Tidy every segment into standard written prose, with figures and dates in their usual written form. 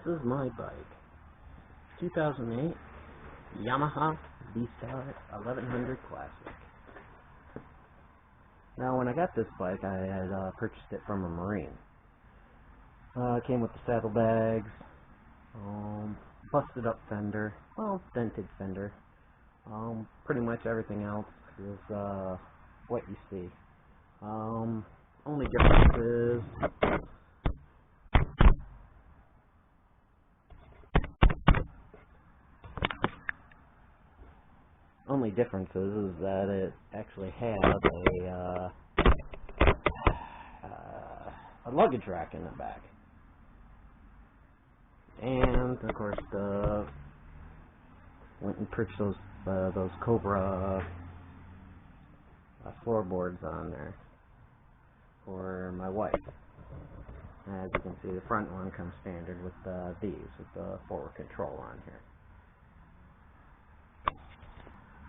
this is my bike. 2008 Yamaha V-Star 1100 Classic. Now, when I got this bike, I had purchased it from a Marine. It came with the saddlebags, busted up fender, well, dented fender. Pretty much everything else is what you see. Only difference is that it actually has a luggage rack in the back, and of course went and purchased those Cobra floorboards on there for my wife. As you can see, the front one comes standard with these, with the forward control on here.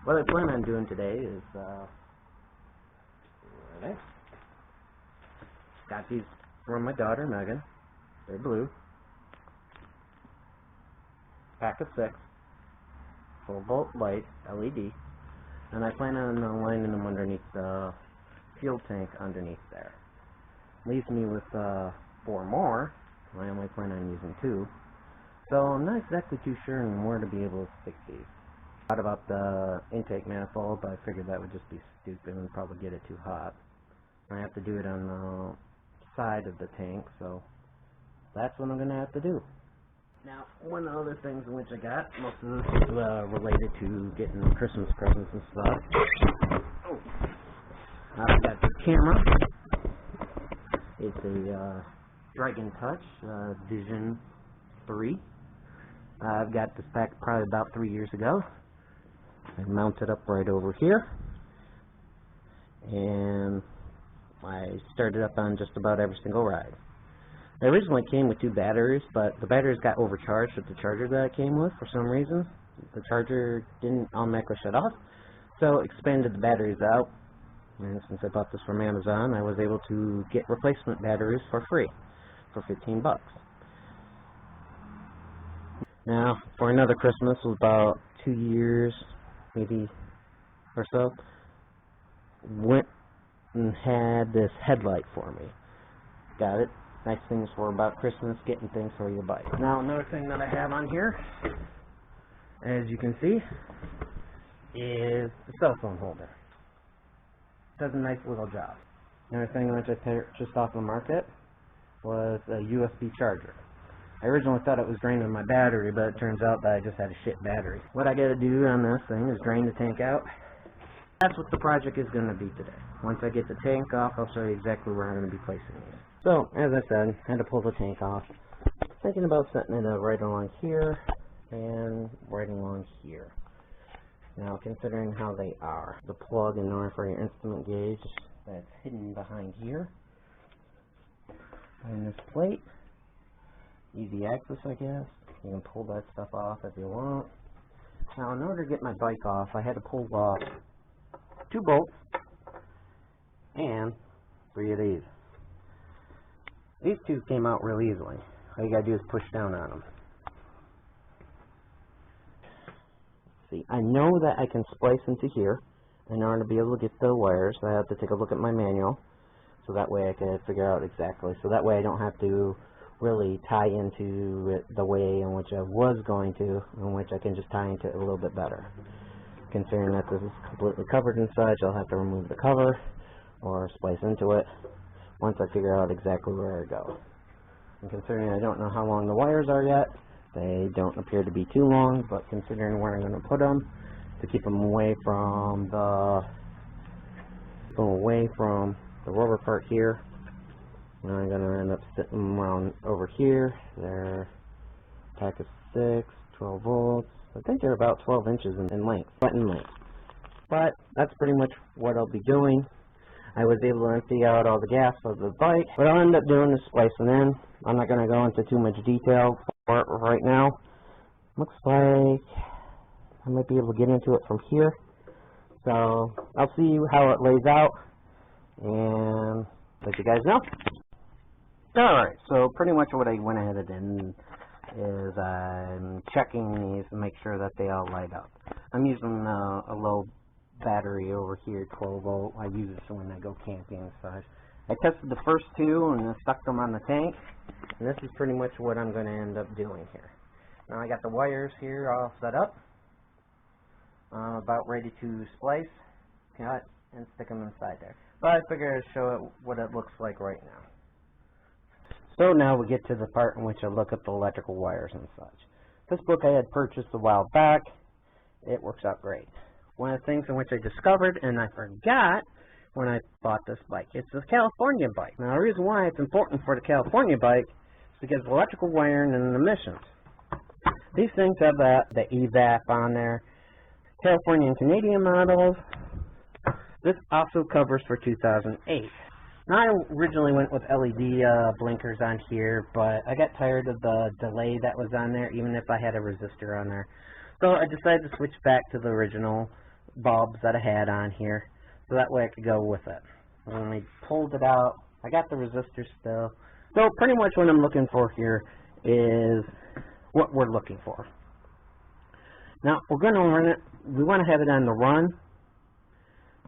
What I plan on doing today is, got these from my daughter, Megan. They're blue. Pack of 6. Full volt light, LED. And I plan on lining them underneath the fuel tank underneath there. Leaves me with 4 more. I only plan on using 2. So I'm not exactly too sure on where to be able to stick these. Thought about the intake manifold, but I figured that would just be stupid and probably get it too hot. I have to do it on the side of the tank, so that's what I'm going to have to do. Now, one of the other things in which I got, most of this is related to getting Christmas presents and stuff. Oh. I've got this camera. It's a Dragon Touch Vision 3. I've got this back probably about 3 years ago. I mount it up right over here, and I started up on just about every single ride. It originally came with 2 batteries, but the batteries got overcharged with the charger that it came with for some reason. The charger didn't automatically shut off, so expanded the batteries out, and since I bought this from Amazon, I was able to get replacement batteries for free for 15 bucks. Now, for another Christmas, was about 2 years, maybe, or so, went and had this headlight for me. Got it. Nice things for about Christmas, getting things for your bike. Now, another thing that I have on here, as you can see, is the cell phone holder. Does a nice little job. Another thing which I purchased off the market was a USB charger. I originally thought it was draining my battery, but it turns out that I just had a shit battery. What I gotta do on this thing is drain the tank out. That's what the project is gonna be today. Once I get the tank off, I'll show you exactly where I'm gonna be placing these. So, as I said, I had to pull the tank off. Thinking about setting it right along here and right along here. Now, considering how they are, the plug in order for your instrument gauge that's hidden behind here, and this plate. Easy access, I guess. You can pull that stuff off if you want. Now, in order to get my bike off, I had to pull off 2 bolts and 3 of these. These 2 came out real easily. All you gotta do is push down on them. See, I know that I can splice into here. In order to be able to get the wires, I have to take a look at my manual, so that way I can figure out exactly. So that way I don't have to really tie into it the way in which I was going to, in which I can just tie into it a little bit better. Considering that this is completely covered inside, I'll have to remove the cover or splice into it once I figure out exactly where I go. And considering I don't know how long the wires are yet, they don't appear to be too long, but considering where I'm going to put them to keep them away from the rubber part here, and I'm going to end up sitting them around over here. They're a pack of 6, 12 volts. I think they're about 12 inches in length, button length. But that's pretty much what I'll be doing. I was able to empty out all the gas of the bike. What I'll end up doing is splicing in. I'm not going to go into too much detail for it right now. Looks like I might be able to get into it from here. So I'll see how it lays out and let you guys know. Alright, so pretty much what I went ahead and is I'm checking these to make sure that they all light up. I'm using a low battery over here, 12 volt. I use it when I go camping and such. I tested the first two and then stuck them on the tank, and this is pretty much what I'm going to end up doing here. Now I got the wires here all set up, about ready to splice, cut, and stick them inside there. But I figured I'd show it what it looks like right now. So now we get to the part in which I look at the electrical wires and such. This book I had purchased a while back. It works out great. One of the things in which I discovered, and I forgot when I bought this bike, it's a California bike. Now the reason why it's important for the California bike is because of electrical wiring and emissions. These things have the EVAP on there. California and Canadian models. This also covers for 2008. Now I originally went with LED blinkers on here, but I got tired of the delay that was on there, even if I had a resistor on there. So I decided to switch back to the original bulbs that I had on here, so that way I could go with it. When I pulled it out, I got the resistor still. So pretty much what I'm looking for here is what we're looking for. Now we're going to run it, we want to have it on the run.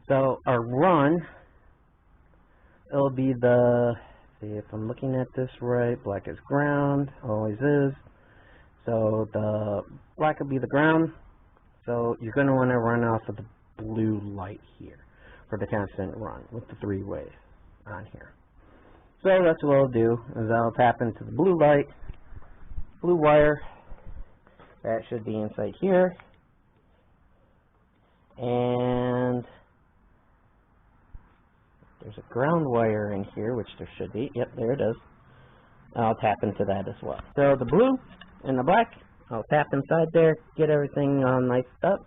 So our run, it'll be the, see if I'm looking at this right, black is ground, always is. So the black will be the ground. So you're going to want to run off of the blue light here for the constant run with the 3 ways on here. So that's what I'll do, is I'll tap into the blue light, blue wire, that should be inside here, and there's a ground wire in here, which there should be. Yep, there it is. I'll tap into that as well. So the blue and the black, I'll tap inside there, get everything all niced up.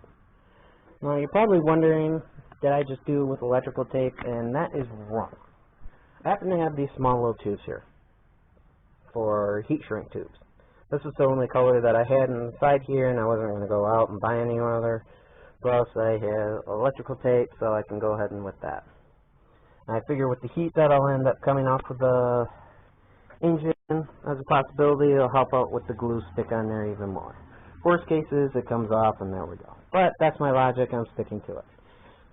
Now you're probably wondering, did I just do it with electrical tape? And that is wrong. I happen to have these small little tubes here for heat shrink tubes. This is the only color that I had inside here, and I wasn't going to go out and buy any other. Plus I have electrical tape, so I can go ahead and with that. I figure with the heat that'll end up coming off of the engine as a possibility, it'll help out with the glue stick on there even more. Worst cases, it comes off and there we go. But that's my logic, I'm sticking to it.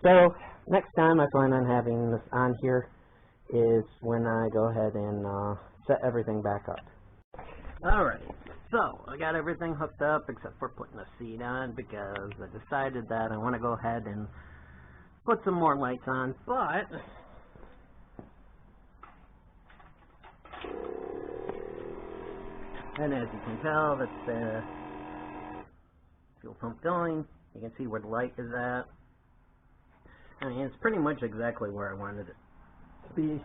So next time I plan on having this on here is when I go ahead and set everything back up. Alright, so I got everything hooked up except for putting the seat on because I decided that I want to go ahead and put some more lights on, but and as you can tell, that's the fuel pump going. You can see where the light is at. I mean, it's pretty much exactly where I wanted it to be.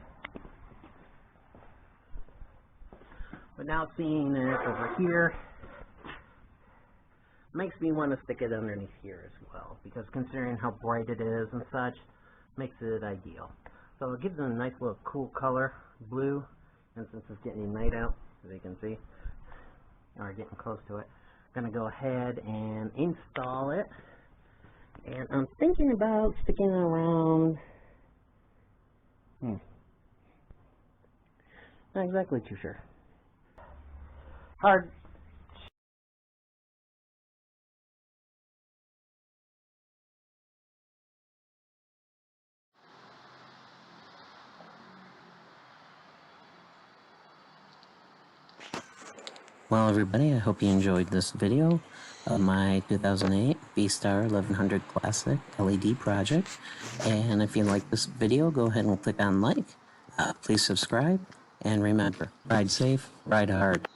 But now seeing it over here makes me want to stick it underneath here as well, because considering how bright it is and such, makes it ideal. So it gives it a nice little cool color, blue, and since it's getting night out, as you can see, or getting close to it, I'm going to go ahead and install it. And I'm thinking about sticking it around, not exactly too sure. Hard. Well, everybody, I hope you enjoyed this video of my 2008 V-Star 1100 Classic LED project. And if you like this video, go ahead and click on like. Please subscribe. And remember, ride safe, ride hard.